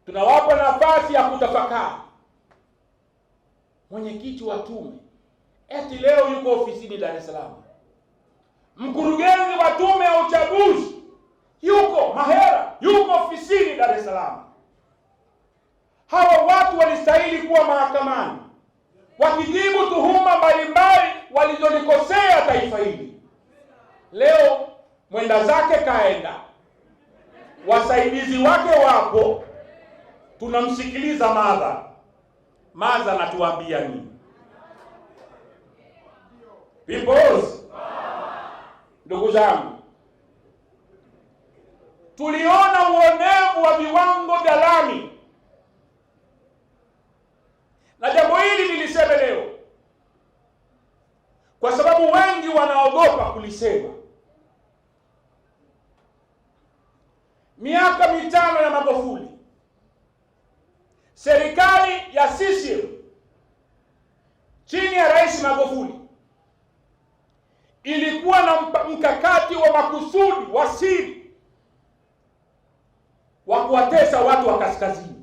Tunawapa nafasi ya kutafakari. Mwenyekiti wa tume eti leo yuko ofisini Dar es Salaam. Mkurugenzi wa tume ya uchaguzi yuko Mahera, yuko ofisini Dar es Salaam. Hawa watu walistahili kuwa mahakamani wakijibu tuhuma mbalimbali walizolikosea taifa hili. Leo mwenda zake kaenda, wasaidizi wake wapo, tunamsikiliza Madha anatuambia nini? Peoples, ndugu zangu, tuliona uonevu wa viwango vya lami, na jambo hili niliseme leo kwa sababu wengi wanaogopa kulisema. Miaka 5 ya Magufuli, serikali ya CCM chini ya Rais Magufuli ilikuwa na mkakati wa makusudi wa siri wa kuwatesa watu wa kaskazini.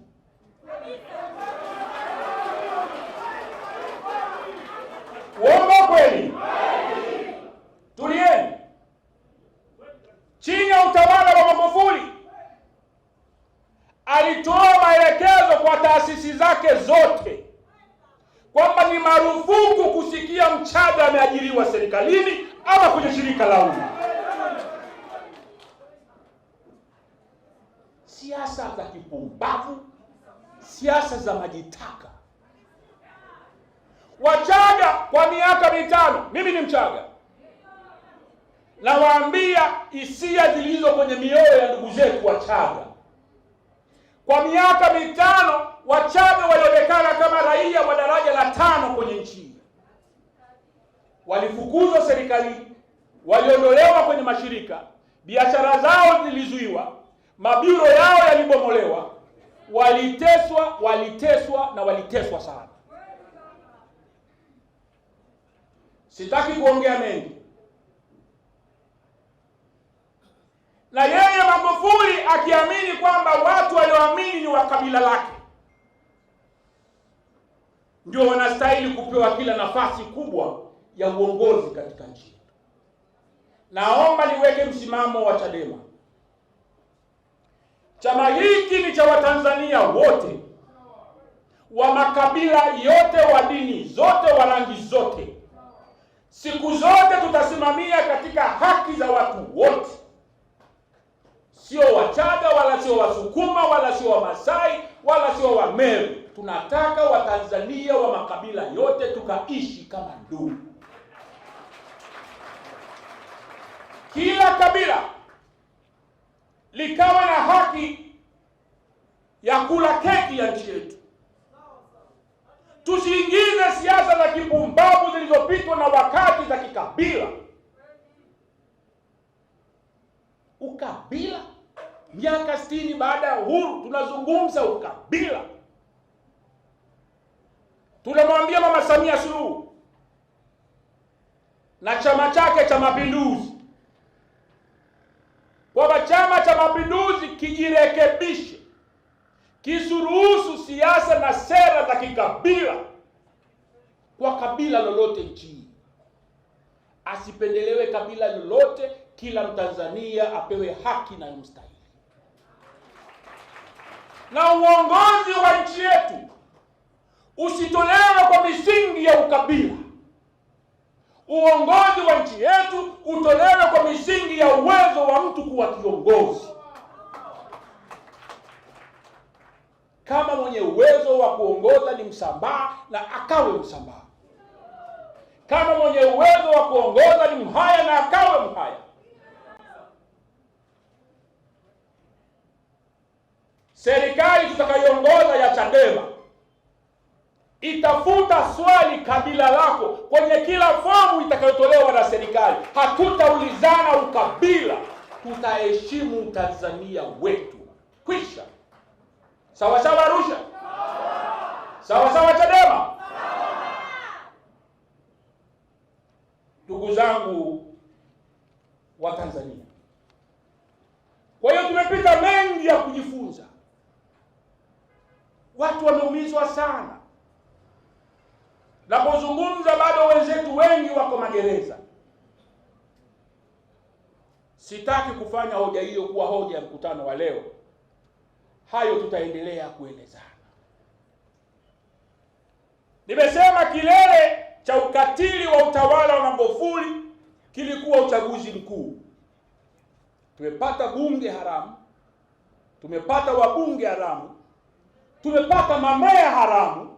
Uongo kweli? Tulieni. Chini ya utawala wa Magufuli alitoa maelekezo kwa taasisi zake zote kwamba ni marufuku kusikia Mchaga ameajiriwa serikalini ama kwenye shirika la umma. Siasa za kipumbavu, siasa za majitaka. Wachaga kwa miaka 5, mimi ni Mchaga, nawaambia hisia zilizo kwenye mioyo ya ndugu zetu Wachaga. Kwa miaka 5 Wachaga walionekana kama raia wa daraja la 5 kwenye nchi. Walifukuzwa serikalini, waliondolewa kwenye mashirika, biashara zao zilizuiwa, mabiuro yao yalibomolewa, waliteswa sana. Sitaki kuongea mengi. Na yeye Magufuli akiamini kwamba watu walioamini ni wa kabila lake ndio wanastahili kupewa kila nafasi kubwa ya uongozi katika nchi yetu. Naomba niweke msimamo wa Chadema. Chama hiki ni cha Watanzania wote, wa makabila yote, wa dini zote, wa rangi zote. Siku zote tutasimamia katika haki za watu wote. Sio Wachaga wala sio Wasukuma wala sio Wamasai wala sio Wameru. Tunataka Watanzania wa makabila yote tukaishi kama ndugu. Kila kabila likawa na haki ya kula keki ya nchi yetu. Tusiingize siasa za kipumbavu zilizopitwa na wakati za kikabila. Ukabila? Miaka 60 baada ya uhuru tunazungumza ukabila. Tunamwambia Mama Samia Suluhu na chama chake cha Mapinduzi kwamba Chama cha Mapinduzi kijirekebishe, kisuruhusu siasa na sera za kikabila kwa kabila lolote nchini. Asipendelewe kabila lolote, kila Mtanzania apewe haki inayomstahili. Na uongozi wa nchi yetu usitolewe kwa misingi ya ukabila. Uongozi wa nchi yetu utolewe kwa misingi ya uwezo wa mtu kuwa kiongozi. Kama mwenye uwezo wa kuongoza ni Msambaa, na akawe Msambaa. Kama mwenye uwezo wa kuongoza ni Mhaya, na akawe Mhaya. Serikali tutakayoongoza ya Chadema itafuta swali kabila lako kwenye kila fomu itakayotolewa na serikali. Hatutaulizana ukabila, tutaheshimu Tanzania wetu. Kwisha. Sawa sawa Arusha? Sawa sawa Chadema? Ndugu zangu wa Tanzania, kwa hiyo tumepita mengi ya kujifunza. Watu wameumizwa sana. Napozungumza bado wenzetu wengi wako magereza. Sitaki kufanya hoja hiyo kuwa hoja ya mkutano wa leo. Hayo tutaendelea kuelezana. Nimesema kilele cha ukatili wa utawala wa Magufuli kilikuwa uchaguzi mkuu. Tumepata bunge haramu, tumepata wabunge haramu, tumepata mamea haramu,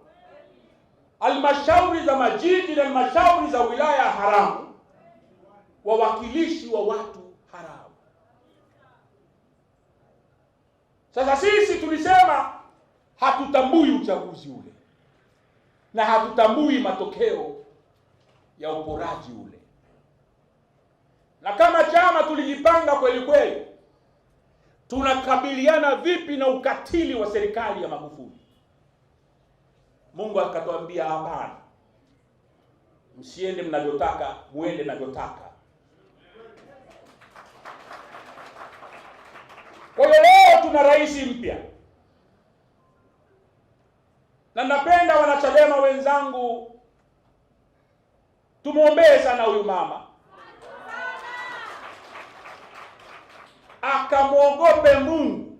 halmashauri za majiji na halmashauri za wilaya haramu, wawakilishi wa watu haramu. Sasa sisi tulisema hatutambui uchaguzi ule. na hatutambui matokeo ya uporaji ule. Na kama chama tulijipanga kweli kweli, tunakabiliana vipi na ukatili wa serikali ya Magufuli. Mungu akatuambia hapana, msiende mnavyotaka, muende mnavyotaka. Kwa hiyo leo tuna rais mpya, na napenda wanachadema wenzangu tumuombee sana huyu mama, akamwogope Mungu,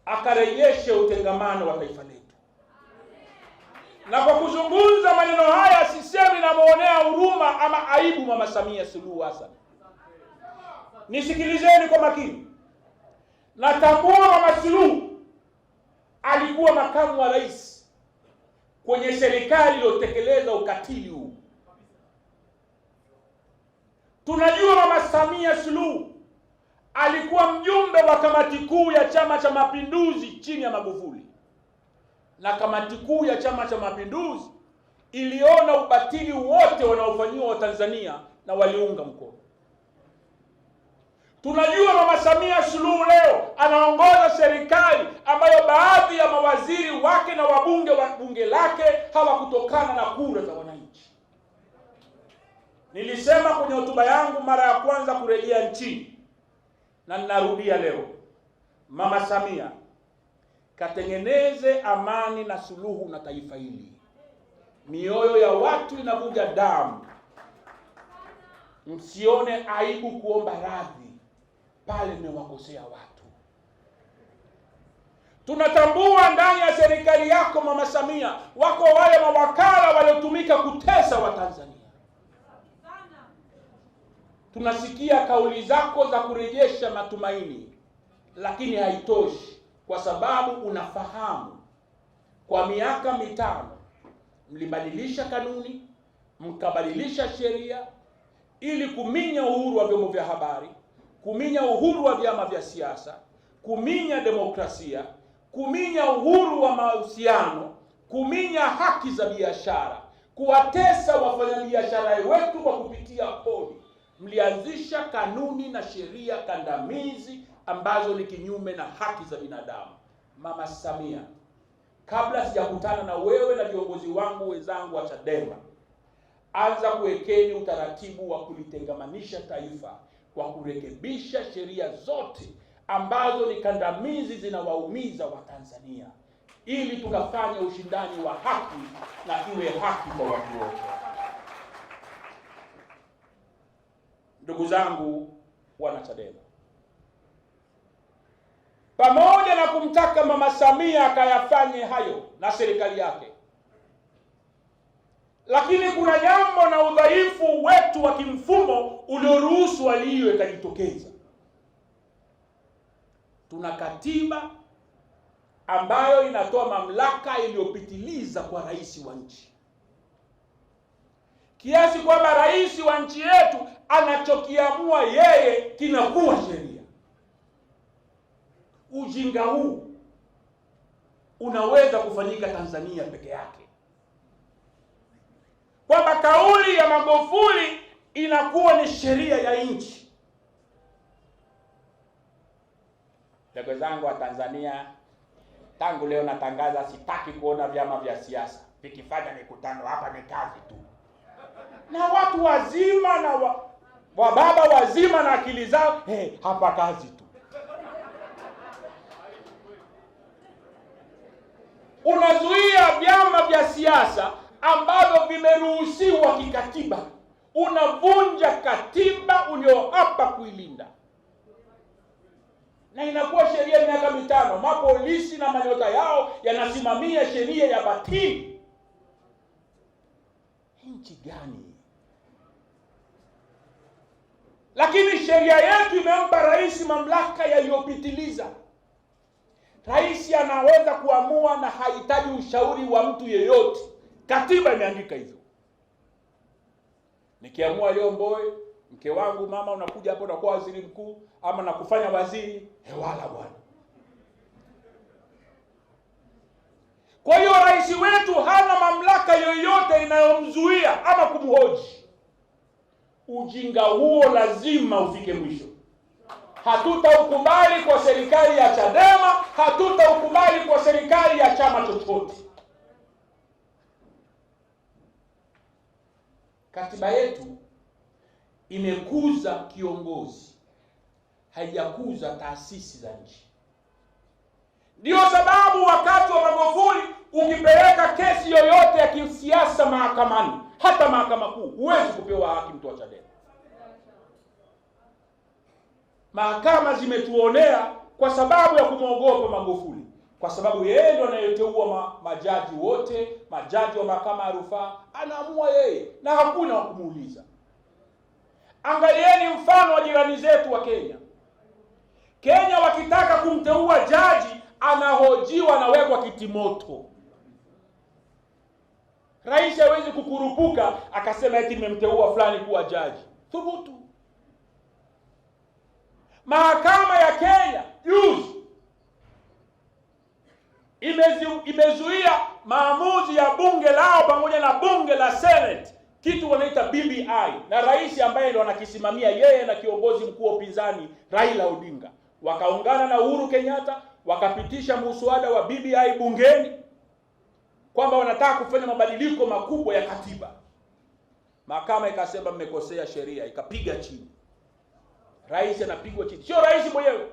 akarejeshe utengamano wa taifa letu. Na kwa kuzungumza maneno haya sisemi namuonea huruma ama aibu Mama Samia Suluhu Hassan. Nisikilizeni kwa makini. Natambua Mama Suluhu alikuwa makamu wa rais kwenye serikali iliyotekeleza ukatili huu. Tunajua Mama Samia Suluhu alikuwa mjumbe wa kamati kuu ya Chama cha Mapinduzi chini ya Magufuli, na kamati kuu ya Chama cha Mapinduzi iliona ubatili wote wanaofanyiwa Watanzania na waliunga mkono. Tunajua Mama Samia Suluhu leo anaongoza serikali ambayo baadhi ya mawaziri wake na wabunge wa bunge lake hawakutokana na kura za wananchi. Nilisema kwenye hotuba yangu mara ya kwanza kurejea nchini, na ninarudia leo, Mama Samia katengeneze amani na suluhu na taifa hili. Mioyo ya watu inavuja damu. Msione aibu kuomba radhi pale mmewakosea watu. Tunatambua ndani ya serikali yako Mama Samia wako wale mawakala waliotumika kutesa Watanzania. Tunasikia kauli zako za kurejesha matumaini, lakini haitoshi, kwa sababu unafahamu kwa miaka 5 mlibadilisha kanuni, mkabadilisha sheria ili kuminya uhuru wa vyombo vya habari, kuminya uhuru wa vyama vya siasa, kuminya demokrasia, kuminya uhuru wa mahusiano, kuminya haki za biashara, kuwatesa wafanyabiashara wetu kwa kupitia kodi. Mlianzisha kanuni na sheria kandamizi ambazo ni kinyume na haki za binadamu. Mama Samia, kabla sijakutana na wewe na viongozi wangu wenzangu wa Chadema, anza kuwekeni utaratibu wa kulitengamanisha taifa kwa kurekebisha sheria zote ambazo ni kandamizi zinawaumiza Watanzania, ili tukafanya ushindani wa haki na iwe haki kwa watu wote. Ndugu zangu wana Chadema, pamoja na kumtaka Mama Samia akayafanye hayo na serikali yake, lakini kuna jambo na udhaifu wetu wa kimfumo ulioruhusu hali hiyo ikajitokeza. Tuna katiba ambayo inatoa mamlaka iliyopitiliza kwa rais wa nchi, kiasi kwamba rais wa nchi yetu anachokiamua yeye kinakuwa sheria. Ujinga huu unaweza kufanyika Tanzania peke yake, kwamba kauli ya Magufuli inakuwa ni sheria ya nchi. Ndugu zangu wa Tanzania, tangu leo natangaza sitaki kuona vyama vya siasa vikifanya mikutano hapa, ni kazi tu. Na watu wazima na wababa wazima na akili zao, hapa kazi tu. Unazuia vyama vya siasa ambavyo vimeruhusiwa kikatiba. Unavunja katiba ulioapa kuilinda, na inakuwa sheria miaka 5. Mapolisi na manyota yao yanasimamia sheria ya batili. Nchi gani? Lakini sheria yetu imempa rais mamlaka yaliyopitiliza. Rais anaweza kuamua na hahitaji ushauri wa mtu yeyote. Katiba imeandika hivyo. Nikiamua leo Mbowe, mke wangu mama, unakuja hapo na kuwa waziri mkuu ama na kufanya waziri, hewala bwana. Kwa hiyo rais wetu hana mamlaka yoyote inayomzuia ama kumhoji. Ujinga huo lazima ufike mwisho. Hatutaukubali kwa serikali ya Chadema, hatutaukubali kwa serikali ya chama chochote. Katiba yetu imekuza kiongozi, haijakuza taasisi za nchi. Ndio sababu wakati wa Magufuli ukipeleka kesi yoyote ya kisiasa mahakamani, hata mahakama kuu, huwezi kupewa haki mtu wa Chadema. Mahakama zimetuonea kwa sababu ya kumwogopa Magufuli, kwa sababu yeye ndo anayeteua majaji wote, majaji wa mahakama ya rufaa, anaamua yeye na hakuna wa kumuuliza. Angalieni mfano wa jirani zetu wa Kenya. Kenya wakitaka kumteua jaji, anahojiwa, anawekwa kitimoto. Rais hawezi kukurupuka akasema eti nimemteua fulani kuwa jaji. Thubutu. Mahakama ya Kenya juzi imezuia maamuzi ya bunge lao pamoja na bunge la Senate, kitu wanaita BBI, na rais ambaye ndo anakisimamia yeye na kiongozi mkuu wa upinzani Raila Odinga wakaungana na Uhuru Kenyatta wakapitisha muswada wa BBI bungeni kwamba wanataka kufanya mabadiliko makubwa ya katiba. Mahakama ikasema mmekosea sheria, ikapiga chini. Rais anapigwa chini. Sio rais mwenyewe.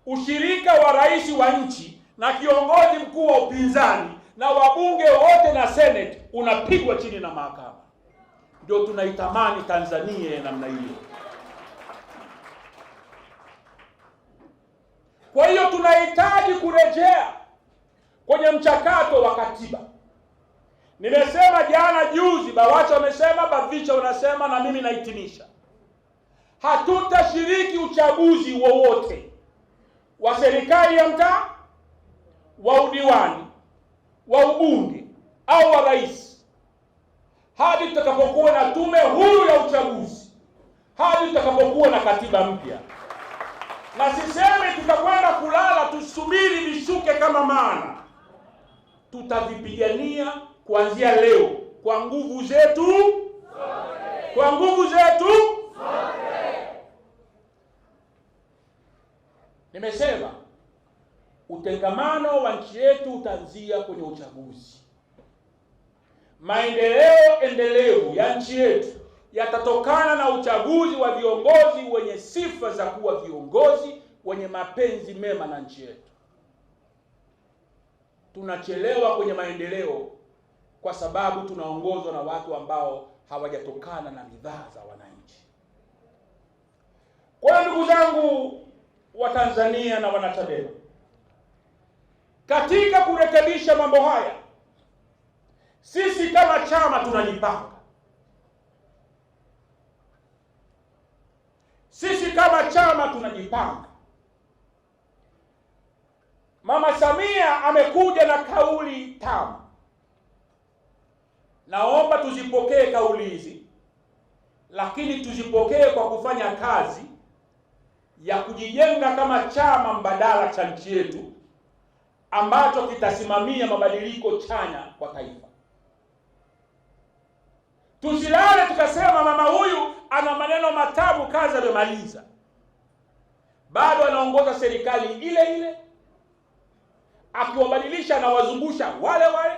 Ushirika wa rais wa nchi na kiongozi mkuu wa upinzani na wabunge wote na Senate unapigwa chini na mahakama. Ndio tunaitamani Tanzania ya namna hiyo. Kwa hiyo tunahitaji kurejea kwenye mchakato wa katiba. Nimesema jana juzi, Bawacha wamesema, Bavicha wanasema, na mimi nahitimisha. Hatutashiriki uchaguzi wowote wa serikali ya mtaa, wa udiwani, wa ubunge au wa rais hadi tutakapokuwa na tume huru ya uchaguzi, hadi tutakapokuwa na katiba mpya. Na sisemi tutakwenda kulala tusubiri vishuke kama maana. Tutavipigania kuanzia leo kwa nguvu zetu zote. Kwa nguvu zetu zote. Nimesema utengamano wa nchi yetu utaanzia kwenye uchaguzi. Maendeleo endelevu ya nchi yetu yatatokana na uchaguzi wa viongozi wenye sifa za kuwa viongozi wenye mapenzi mema na nchi yetu. Tunachelewa kwenye maendeleo kwa sababu tunaongozwa na watu ambao hawajatokana na ridhaa za wananchi. Kwa ndugu zangu wa Tanzania na wanachadema, katika kurekebisha mambo haya, sisi kama chama tunajipanga. Sisi kama chama tunajipanga. Mama Samia amekuja na kauli tamu. Naomba tuzipokee kauli hizi, lakini tuzipokee kwa kufanya kazi ya kujijenga kama chama mbadala cha nchi yetu ambacho kitasimamia mabadiliko chanya kwa taifa. Tusilale tukasema mama huyu ana maneno matamu, kazi amemaliza. Bado anaongoza serikali ile ile, akiwabadilisha na wazungusha wale wale.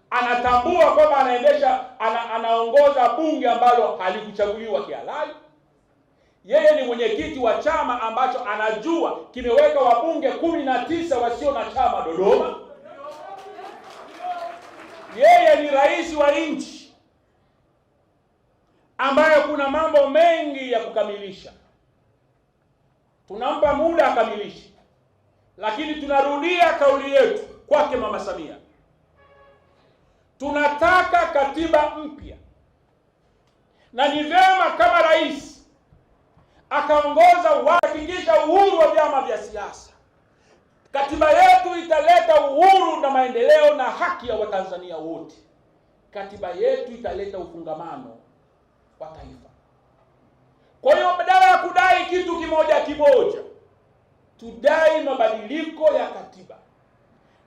Anatambua kwamba anaongoza bunge ambalo halikuchaguliwa kihalali. Yeye ni mwenyekiti wa chama ambacho anajua kimeweka wabunge 19 wasio na chama Dodoma. Yeye ni rais wa nchi ambayo kuna mambo mengi ya kukamilisha. Tunampa muda akamilishe. Lakini tunarudia kauli yetu kwake Mama Samia. Tunataka katiba mpya. Na ni vyema kama rais akaongoza kuhakikisha uhuru wa vyama vya siasa. Katiba yetu italeta uhuru na maendeleo na haki ya Watanzania wote. Katiba yetu italeta ufungamano wa taifa. Kwa hiyo badala ya kudai kitu kimoja, tudai mabadiliko ya katiba.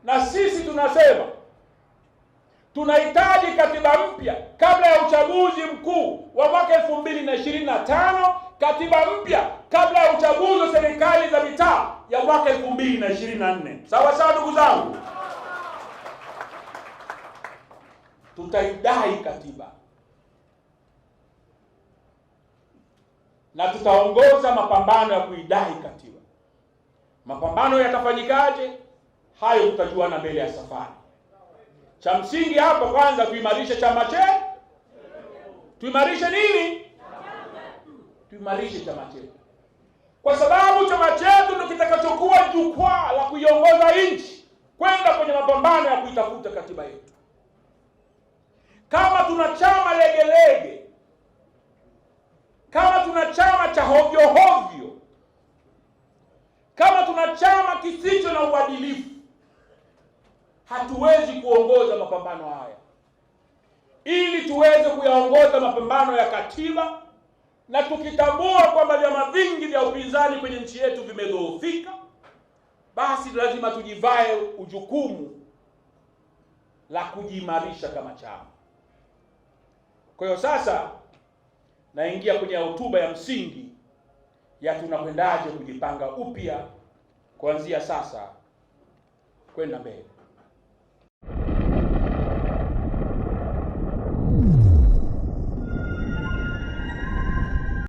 na sisi tunasema tunahitaji katiba mpya kabla ya uchaguzi mkuu wa mwaka 2025, katiba mpya kabla ya uchaguzi wa serikali za mitaa ya mwaka 2024. Sawa sawa, ndugu zangu, tutaidai katiba na tutaongoza mapambano ya kuidai katiba. Mapambano yatafanyikaje? Hayo tutajuana mbele ya safari. Cha msingi hapa kwanza tuimarishe chama chetu. Tuimarishe nini? Tuimarishe chama chetu, kwa sababu chama chetu ndio kitakachokuwa jukwaa la kuiongoza nchi kwenda kwenye mapambano ya kuitafuta katiba yetu. Kama tuna chama legelege, kama tuna chama cha hovyo hovyo, kama tuna chama kisicho na uadilifu, hatuwezi kuongoza mapambano haya. Ili tuweze kuyaongoza mapambano ya katiba, na tukitambua kwamba vyama vingi vya upinzani kwenye nchi yetu vimedhoofika, basi lazima tujivae ujukumu la kujiimarisha kama chama. Kwa hiyo sasa naingia kwenye hotuba ya msingi ya tunakwendaje kujipanga upya kuanzia sasa kwenda mbele.